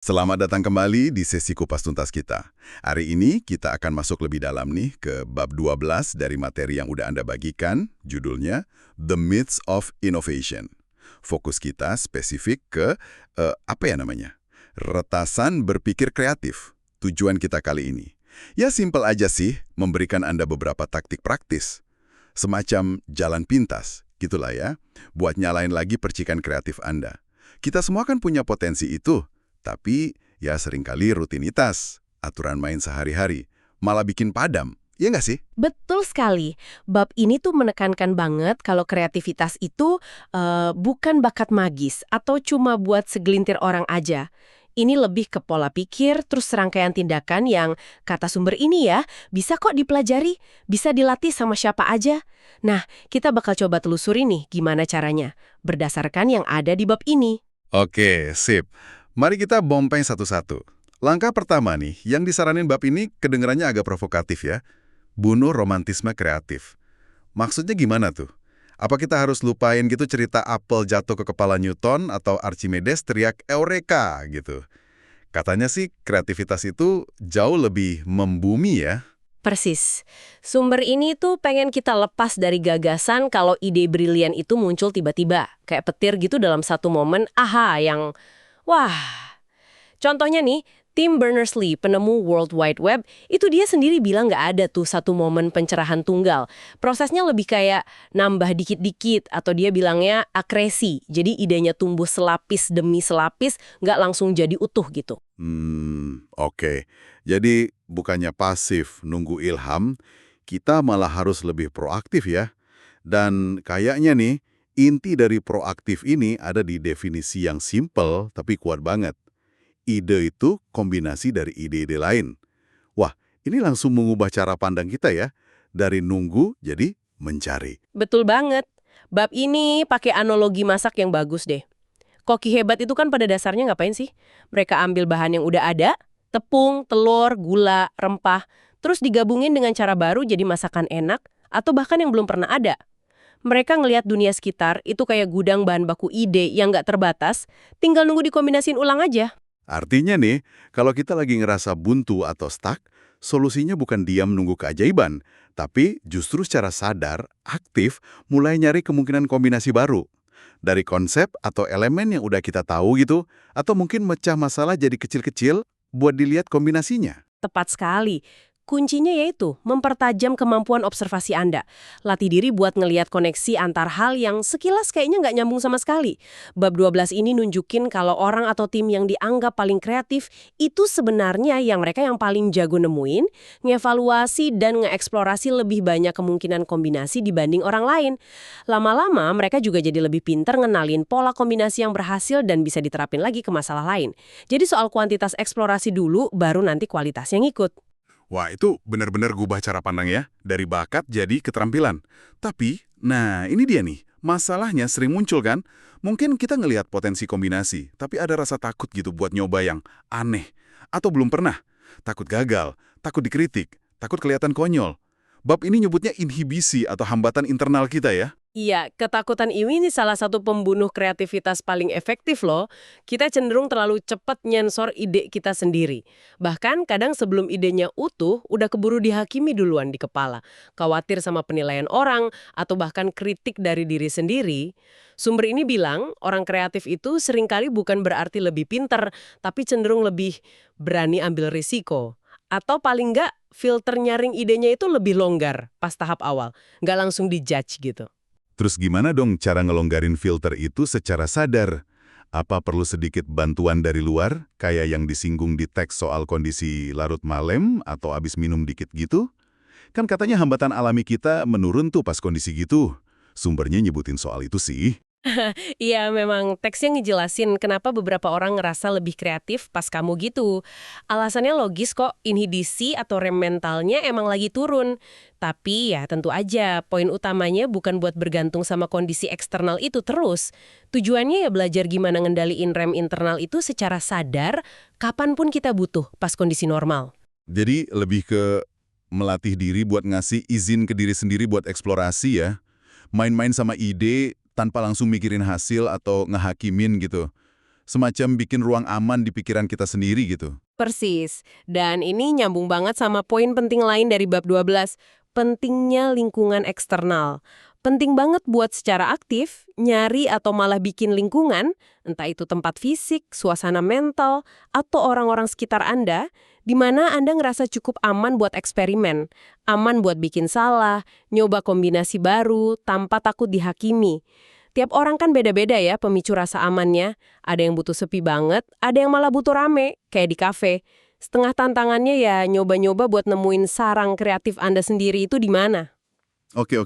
Selamat datang kembali di sesi kupas tuntas kita. Hari ini kita akan masuk lebih dalam nih ke bab 12 dari materi yang udah Anda bagikan, judulnya The Myths of Innovation. Fokus kita spesifik ke, retasan berpikir kreatif. Tujuan kita kali ini. Ya simpel aja sih, memberikan Anda beberapa taktik praktis. Semacam jalan pintas, gitulah ya, buat nyalain lagi percikan kreatif Anda. Kita semua kan punya potensi itu. Tapi, ya seringkali rutinitas, aturan main sehari-hari, malah bikin padam. Iya nggak sih? Betul sekali. Bab ini tuh menekankan banget kalau kreativitas itu bukan bakat magis atau cuma buat segelintir orang aja. Ini lebih ke pola pikir, terus serangkaian tindakan yang, kata sumber ini ya, bisa kok dipelajari, bisa dilatih sama siapa aja. Nah, kita bakal coba telusuri nih gimana caranya, berdasarkan yang ada di bab ini. Oke, sip. Mari kita bompeng satu-satu. Langkah pertama nih, yang disaranin bab ini kedengarannya agak provokatif ya. Bunuh romantisme kreatif. Maksudnya gimana tuh? Apa kita harus lupain gitu cerita apel jatuh ke kepala Newton atau Archimedes teriak Eureka gitu? Katanya sih kreativitas itu jauh lebih membumi ya. Persis. Sumber ini tuh pengen kita lepas dari gagasan kalau ide brilian itu muncul tiba-tiba. Kayak petir gitu dalam satu momen, aha, yang wah. Contohnya nih, Tim Berners-Lee, penemu World Wide Web, itu dia sendiri bilang nggak ada tuh satu momen pencerahan tunggal. Prosesnya lebih kayak nambah dikit-dikit, atau dia bilangnya akresi. Jadi idenya tumbuh selapis demi selapis, nggak langsung jadi utuh gitu. Oke. Jadi bukannya pasif nunggu ilham, kita malah harus lebih proaktif ya. Dan kayaknya nih, inti dari proaktif ini ada di definisi yang simple tapi kuat banget. Ide itu kombinasi dari ide-ide lain. Wah, ini langsung mengubah cara pandang kita ya. Dari nunggu jadi mencari. Betul banget. Bab ini pakai analogi masak yang bagus deh. Koki hebat itu kan pada dasarnya ngapain sih? Mereka ambil bahan yang udah ada, tepung, telur, gula, rempah, terus digabungin dengan cara baru jadi masakan enak, atau bahkan yang belum pernah ada. Mereka ngelihat dunia sekitar itu kayak gudang bahan baku ide yang nggak terbatas, tinggal nunggu dikombinasiin ulang aja. Artinya nih, kalau kita lagi ngerasa buntu atau stuck, solusinya bukan diam nunggu keajaiban, tapi justru secara sadar, aktif, mulai nyari kemungkinan kombinasi baru. Dari konsep atau elemen yang udah kita tahu gitu, atau mungkin mecah masalah jadi kecil-kecil buat dilihat kombinasinya. Tepat sekali. Kuncinya yaitu mempertajam kemampuan observasi Anda. Latih diri buat ngelihat koneksi antar hal yang sekilas kayaknya nggak nyambung sama sekali. Bab 12 ini nunjukin kalau orang atau tim yang dianggap paling kreatif itu sebenarnya mereka yang paling jago nemuin, ngevaluasi dan ngeeksplorasi lebih banyak kemungkinan kombinasi dibanding orang lain. Lama-lama mereka juga jadi lebih pinter ngenalin pola kombinasi yang berhasil dan bisa diterapin lagi ke masalah lain. Jadi soal kuantitas eksplorasi dulu, baru nanti kualitasnya ngikut. Wah, itu benar-benar gubah cara pandang ya, dari bakat jadi keterampilan. Tapi, nah ini dia nih, masalahnya sering muncul kan, mungkin kita ngelihat potensi kombinasi, tapi ada rasa takut gitu buat nyoba yang aneh, atau belum pernah. Takut gagal, takut dikritik, takut kelihatan konyol. Bab ini nyebutnya inhibisi atau hambatan internal kita ya. Iya, ketakutan ini salah satu pembunuh kreativitas paling efektif loh. Kita cenderung terlalu cepat nyensor ide kita sendiri. Bahkan kadang sebelum idenya utuh, udah keburu dihakimi duluan di kepala. Khawatir sama penilaian orang, atau bahkan kritik dari diri sendiri. Sumber ini bilang, orang kreatif itu seringkali bukan berarti lebih pinter, tapi cenderung lebih berani ambil risiko. Atau paling nggak, filter nyaring idenya itu lebih longgar pas tahap awal. Nggak langsung dijudge gitu. Terus gimana dong cara ngelonggarin filter itu secara sadar? Apa perlu sedikit bantuan dari luar, kayak yang disinggung di teks soal kondisi larut malam atau abis minum dikit gitu? Kan katanya hambatan alami kita menurun tuh pas kondisi gitu. Sumbernya nyebutin soal itu sih. Iya, memang teksnya ngejelasin kenapa beberapa orang ngerasa lebih kreatif pas kamu gitu. Alasannya logis kok, inhibisi atau rem mentalnya emang lagi turun. Tapi ya tentu aja, poin utamanya bukan buat bergantung sama kondisi eksternal itu terus. Tujuannya ya belajar gimana ngendaliin rem internal itu secara sadar, kapanpun kita butuh pas kondisi normal. Jadi lebih ke melatih diri buat ngasih izin ke diri sendiri buat eksplorasi ya. Main-main sama ide tanpa langsung mikirin hasil atau ngehakimin gitu. Semacam bikin ruang aman di pikiran kita sendiri gitu. Persis. Dan ini nyambung banget sama poin penting lain dari bab 12, pentingnya lingkungan eksternal. Penting banget buat secara aktif, nyari atau malah bikin lingkungan, entah itu tempat fisik, suasana mental, atau orang-orang sekitar Anda, di mana Anda ngerasa cukup aman buat eksperimen, aman buat bikin salah, nyoba kombinasi baru, tanpa takut dihakimi. Tiap orang kan beda-beda ya pemicu rasa amannya. Ada yang butuh sepi banget, ada yang malah butuh rame, kayak di kafe. Setengah tantangannya ya nyoba-nyoba buat nemuin sarang kreatif Anda sendiri itu di mana. Oke.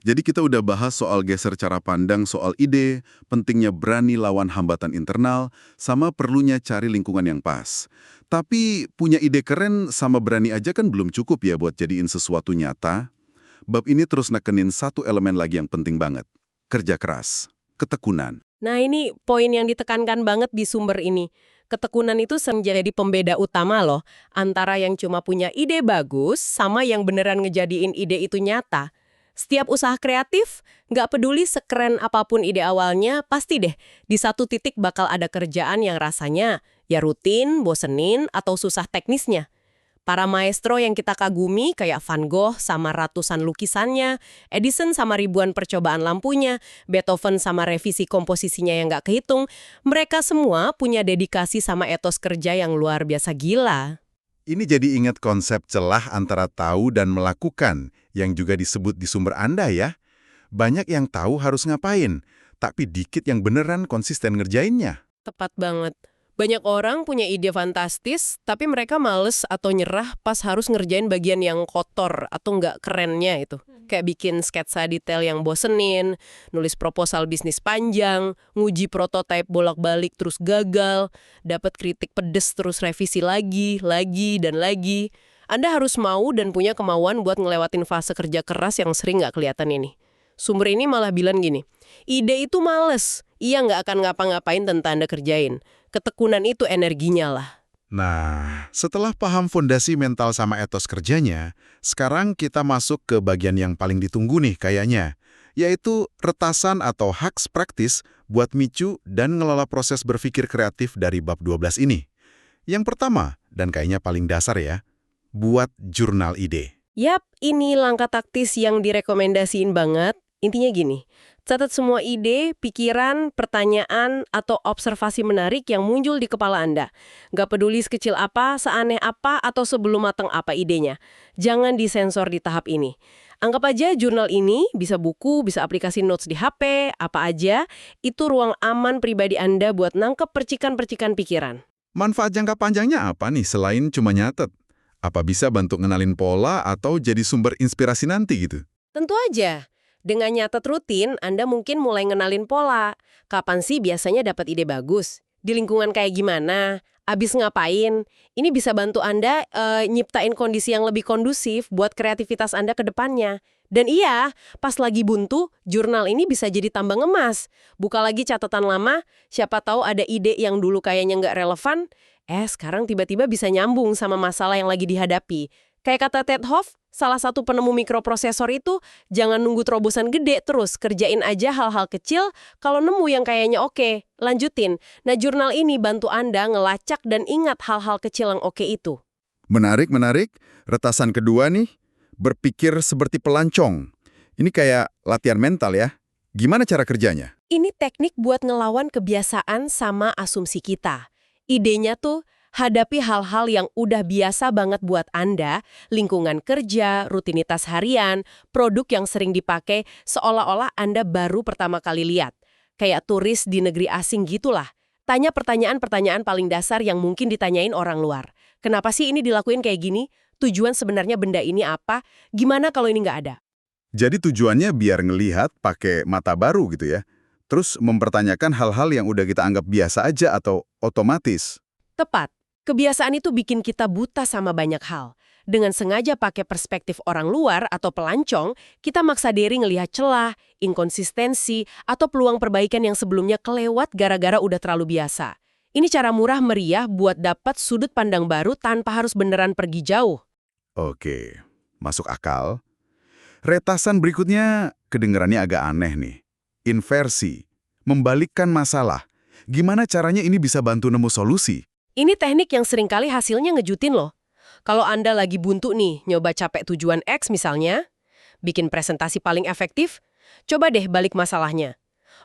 Jadi kita udah bahas soal geser cara pandang soal ide, pentingnya berani lawan hambatan internal, sama perlunya cari lingkungan yang pas. Tapi punya ide keren sama berani aja kan belum cukup ya buat jadiin sesuatu nyata. Bab ini terus nekenin satu elemen lagi yang penting banget. Kerja keras, ketekunan. Nah ini poin yang ditekankan banget di sumber ini. Ketekunan itu menjadi pembeda utama loh, antara yang cuma punya ide bagus sama yang beneran ngejadiin ide itu nyata. Setiap usaha kreatif, nggak peduli sekeren apapun ide awalnya, pasti deh di satu titik bakal ada kerjaan yang rasanya ya rutin, bosenin, atau susah teknisnya. Para maestro yang kita kagumi kayak Van Gogh sama ratusan lukisannya, Edison sama ribuan percobaan lampunya, Beethoven sama revisi komposisinya yang nggak kehitung, mereka semua punya dedikasi sama etos kerja yang luar biasa gila. Ini jadi ingat konsep celah antara tahu dan melakukan yang juga disebut di sumber Anda ya. Banyak yang tahu harus ngapain, tapi dikit yang beneran konsisten ngerjainnya. Tepat banget. Banyak orang punya ide fantastis, tapi mereka males atau nyerah pas harus ngerjain bagian yang kotor atau nggak kerennya itu. Kayak bikin sketsa detail yang bosenin, nulis proposal bisnis panjang, nguji prototipe bolak-balik terus gagal, dapat kritik pedes terus revisi lagi, dan lagi. Anda harus mau dan punya kemauan buat ngelewatin fase kerja keras yang sering nggak kelihatan ini. Sumber ini malah bilang gini, ide itu males, ia nggak akan ngapa-ngapain tanpa Anda kerjain. Ketekunan itu energinya lah. Nah, setelah paham fondasi mental sama etos kerjanya, sekarang kita masuk ke bagian yang paling ditunggu nih kayaknya, yaitu retasan atau hacks praktis buat micu dan ngelola proses berpikir kreatif dari bab 12 ini. Yang pertama, dan kayaknya paling dasar ya, buat jurnal ide. Yap, ini langkah taktis yang direkomendasiin banget. Intinya gini, catat semua ide, pikiran, pertanyaan, atau observasi menarik yang muncul di kepala Anda. Nggak peduli sekecil apa, seaneh apa, atau sebelum matang apa idenya. Jangan disensor di tahap ini. Anggap aja jurnal ini, bisa buku, bisa aplikasi notes di HP, apa aja, itu ruang aman pribadi Anda buat nangkep percikan-percikan pikiran. Manfaat jangka panjangnya apa nih selain cuma nyatet? Apa bisa bantu ngenalin pola atau jadi sumber inspirasi nanti gitu? Tentu aja. Dengan nyatet rutin, Anda mungkin mulai ngenalin pola. Kapan sih biasanya dapat ide bagus? Di lingkungan kayak gimana? Abis ngapain? Ini bisa bantu Anda nyiptain kondisi yang lebih kondusif buat kreativitas Anda ke depannya. Dan iya, pas lagi buntu, jurnal ini bisa jadi tambang emas. Buka lagi catatan lama, siapa tahu ada ide yang dulu kayaknya nggak relevan, sekarang tiba-tiba bisa nyambung sama masalah yang lagi dihadapi. Kayak kata Ted Hoff, salah satu penemu mikroprosesor itu, jangan nunggu terobosan gede terus, kerjain aja hal-hal kecil, kalau nemu yang kayaknya oke, lanjutin. Nah, jurnal ini bantu Anda ngelacak dan ingat hal-hal kecil yang oke itu. Menarik. Retasan kedua nih, berpikir seperti pelancong. Ini kayak latihan mental ya. Gimana cara kerjanya? Ini teknik buat ngelawan kebiasaan sama asumsi kita. Idenya tuh, hadapi hal-hal yang udah biasa banget buat Anda, lingkungan kerja, rutinitas harian, produk yang sering dipakai, seolah-olah Anda baru pertama kali lihat. Kayak turis di negeri asing gitulah. Tanya pertanyaan-pertanyaan paling dasar yang mungkin ditanyain orang luar. Kenapa sih ini dilakuin kayak gini? Tujuan sebenarnya benda ini apa? Gimana kalau ini nggak ada? Jadi tujuannya biar ngelihat pakai mata baru gitu ya. Terus mempertanyakan hal-hal yang udah kita anggap biasa aja atau otomatis. Tepat. Kebiasaan itu bikin kita buta sama banyak hal. Dengan sengaja pakai perspektif orang luar atau pelancong, kita maksa diri ngelihat celah, inkonsistensi, atau peluang perbaikan yang sebelumnya kelewat gara-gara udah terlalu biasa. Ini cara murah meriah buat dapat sudut pandang baru tanpa harus beneran pergi jauh. Oke, masuk akal. Retasan berikutnya kedengarannya agak aneh nih. Inversi, membalikkan masalah. Gimana caranya ini bisa bantu nemu solusi? Ini teknik yang seringkali hasilnya ngejutin loh. Kalau Anda lagi buntu nih, nyoba capek tujuan X misalnya, bikin presentasi paling efektif, coba deh balik masalahnya.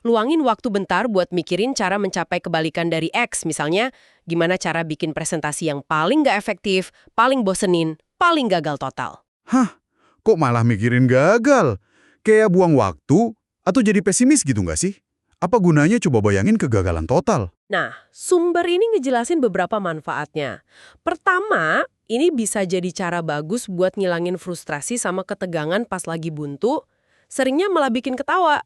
Luangin waktu bentar buat mikirin cara mencapai kebalikan dari X, misalnya gimana cara bikin presentasi yang paling nggak efektif, paling bosenin, paling gagal total. Hah, kok malah mikirin gagal? Kayak buang waktu atau jadi pesimis gitu nggak sih? Apa gunanya coba bayangin kegagalan total? Nah, sumber ini ngejelasin beberapa manfaatnya. Pertama, ini bisa jadi cara bagus buat ngilangin frustrasi sama ketegangan pas lagi buntu, seringnya malah bikin ketawa.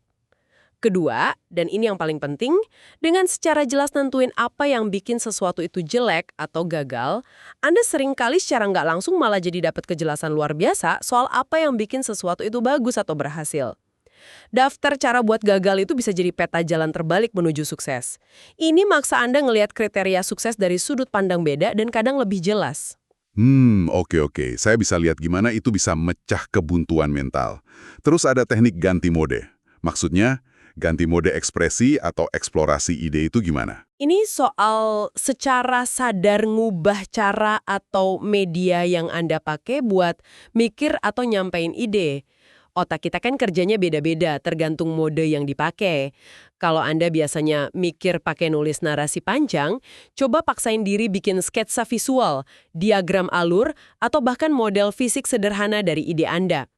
Kedua, dan ini yang paling penting, dengan secara jelas nentuin apa yang bikin sesuatu itu jelek atau gagal, Anda seringkali secara nggak langsung malah jadi dapat kejelasan luar biasa soal apa yang bikin sesuatu itu bagus atau berhasil. Daftar cara buat gagal itu bisa jadi peta jalan terbalik menuju sukses. Ini maksa Anda ngelihat kriteria sukses dari sudut pandang beda dan kadang lebih jelas. Oke. Saya bisa lihat gimana itu bisa mecah kebuntuan mental. Terus ada teknik ganti mode. Maksudnya, ganti mode ekspresi atau eksplorasi ide itu gimana? Ini soal secara sadar ngubah cara atau media yang Anda pakai buat mikir atau nyampein ide. Otak kita kan kerjanya beda-beda, tergantung mode yang dipakai. Kalau Anda biasanya mikir pakai nulis narasi panjang, coba paksain diri bikin sketsa visual, diagram alur, atau bahkan model fisik sederhana dari ide Anda.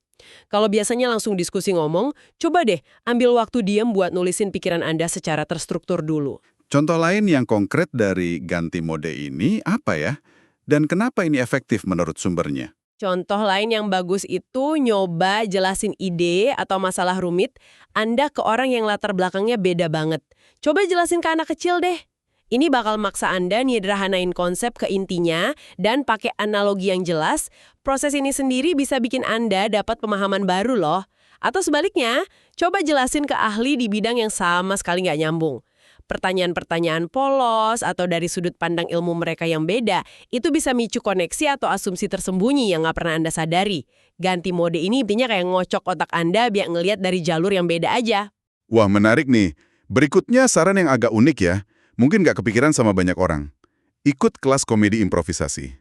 Kalau biasanya langsung diskusi ngomong, coba deh ambil waktu diam buat nulisin pikiran Anda secara terstruktur dulu. Contoh lain yang konkret dari ganti mode ini apa ya? Dan kenapa ini efektif menurut sumbernya? Contoh lain yang bagus itu nyoba jelasin ide atau masalah rumit Anda ke orang yang latar belakangnya beda banget. Coba jelasin ke anak kecil deh. Ini bakal maksa Anda nyederhanain konsep ke intinya dan pakai analogi yang jelas. Proses ini sendiri bisa bikin Anda dapat pemahaman baru loh. Atau sebaliknya, coba jelasin ke ahli di bidang yang sama sekali nggak nyambung. Pertanyaan-pertanyaan polos atau dari sudut pandang ilmu mereka yang beda, itu bisa micu koneksi atau asumsi tersembunyi yang nggak pernah Anda sadari. Ganti mode ini intinya kayak ngocok otak Anda biar ngelihat dari jalur yang beda aja. Wah, menarik nih. Berikutnya saran yang agak unik ya. Mungkin nggak kepikiran sama banyak orang. Ikut kelas komedi improvisasi.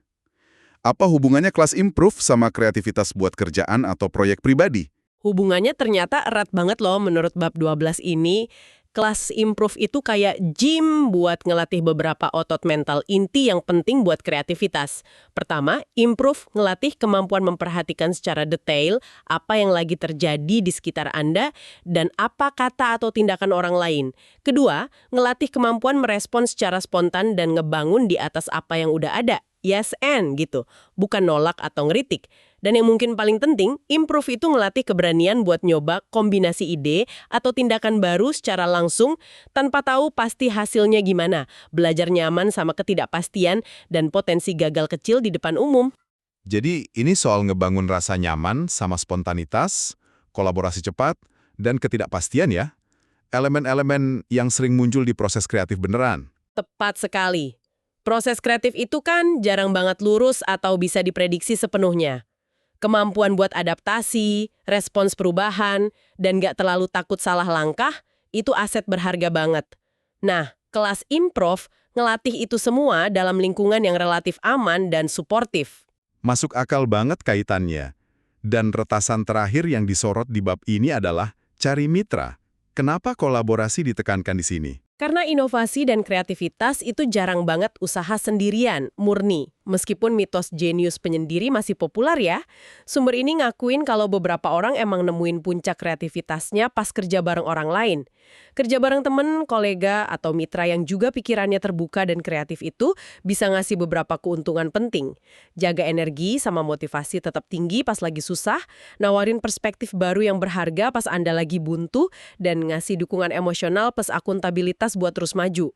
Apa hubungannya kelas improv sama kreativitas buat kerjaan atau proyek pribadi? Hubungannya ternyata erat banget loh menurut bab 12 ini. Kelas improv itu kayak gym buat ngelatih beberapa otot mental inti yang penting buat kreativitas. Pertama, improv ngelatih kemampuan memperhatikan secara detail apa yang lagi terjadi di sekitar Anda dan apa kata atau tindakan orang lain. Kedua, ngelatih kemampuan merespon secara spontan dan ngebangun di atas apa yang udah ada. Yes and gitu, bukan nolak atau ngeritik. Dan yang mungkin paling penting, improv itu ngelatih keberanian buat nyoba kombinasi ide atau tindakan baru secara langsung tanpa tahu pasti hasilnya gimana. Belajar nyaman sama ketidakpastian dan potensi gagal kecil di depan umum. Jadi ini soal ngebangun rasa nyaman sama spontanitas, kolaborasi cepat, dan ketidakpastian ya. Elemen-elemen yang sering muncul di proses kreatif beneran. Tepat sekali. Proses kreatif itu kan jarang banget lurus atau bisa diprediksi sepenuhnya. Kemampuan buat adaptasi, respons perubahan, dan gak terlalu takut salah langkah, itu aset berharga banget. Nah, kelas improv ngelatih itu semua dalam lingkungan yang relatif aman dan suportif. Masuk akal banget kaitannya. Dan retasan terakhir yang disorot di bab ini adalah cari mitra. Kenapa kolaborasi ditekankan di sini? Karena inovasi dan kreativitas itu jarang banget usaha sendirian, murni. Meskipun mitos jenius penyendiri masih populer ya, sumber ini ngakuin kalau beberapa orang emang nemuin puncak kreativitasnya pas kerja bareng orang lain. Kerja bareng temen, kolega, atau mitra yang juga pikirannya terbuka dan kreatif itu bisa ngasih beberapa keuntungan penting. Jaga energi sama motivasi tetap tinggi pas lagi susah, nawarin perspektif baru yang berharga pas Anda lagi buntu, dan ngasih dukungan emosional plus akuntabilitas buat terus maju.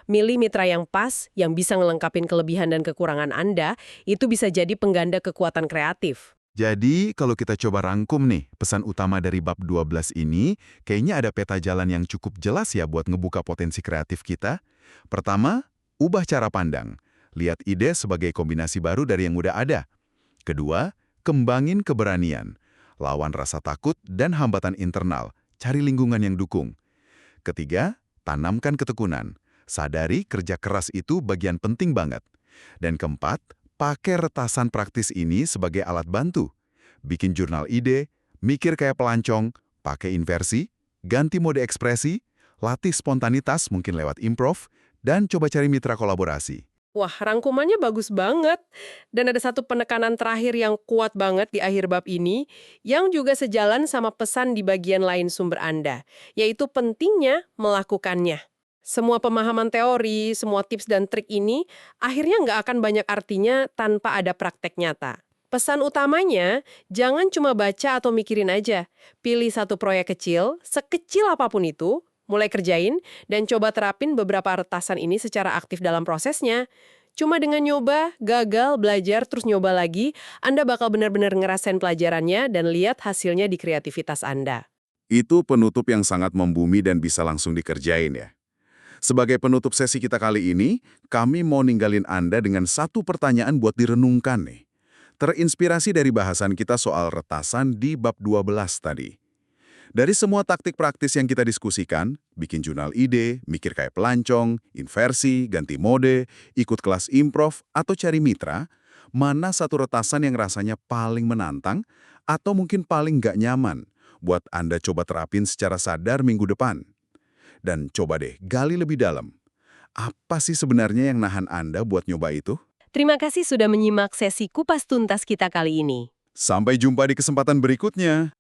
Milih mitra yang pas, yang bisa ngelengkapin kelebihan dan kekurangan Anda, itu bisa jadi pengganda kekuatan kreatif. Jadi, kalau kita coba rangkum nih, pesan utama dari bab 12 ini, kayaknya ada peta jalan yang cukup jelas ya buat ngebuka potensi kreatif kita. Pertama, ubah cara pandang. Lihat ide sebagai kombinasi baru dari yang udah ada. Kedua, kembangin keberanian. Lawan rasa takut dan hambatan internal. Cari lingkungan yang dukung. Ketiga, tanamkan ketekunan. Sadari kerja keras itu bagian penting banget. Dan keempat, pakai retasan praktis ini sebagai alat bantu. Bikin jurnal ide, mikir kayak pelancong, pakai inversi, ganti mode ekspresi, latih spontanitas mungkin lewat improv, dan coba cari mitra kolaborasi. Wah, rangkumannya bagus banget. Dan ada satu penekanan terakhir yang kuat banget di akhir bab ini, yang juga sejalan sama pesan di bagian lain sumber Anda, yaitu pentingnya melakukannya. Semua pemahaman teori, semua tips dan trik ini, akhirnya nggak akan banyak artinya tanpa ada praktek nyata. Pesan utamanya, jangan cuma baca atau mikirin aja. Pilih satu proyek kecil, sekecil apapun itu, mulai kerjain, dan coba terapin beberapa retasan ini secara aktif dalam prosesnya. Cuma dengan nyoba, gagal, belajar, terus nyoba lagi, Anda bakal benar-benar ngerasain pelajarannya dan lihat hasilnya di kreativitas Anda. Itu penutup yang sangat membumi dan bisa langsung dikerjain ya. Sebagai penutup sesi kita kali ini, kami mau ninggalin Anda dengan satu pertanyaan buat direnungkan nih. Terinspirasi dari bahasan kita soal retasan di bab 12 tadi. Dari semua taktik praktis yang kita diskusikan, bikin jurnal ide, mikir kayak pelancong, inversi, ganti mode, ikut kelas improv, atau cari mitra, mana satu retasan yang rasanya paling menantang atau mungkin paling nggak nyaman buat Anda coba terapin secara sadar minggu depan? Dan coba deh gali lebih dalam. Apa sih sebenarnya yang nahan Anda buat nyoba itu? Terima kasih sudah menyimak sesi kupas tuntas kita kali ini. Sampai jumpa di kesempatan berikutnya.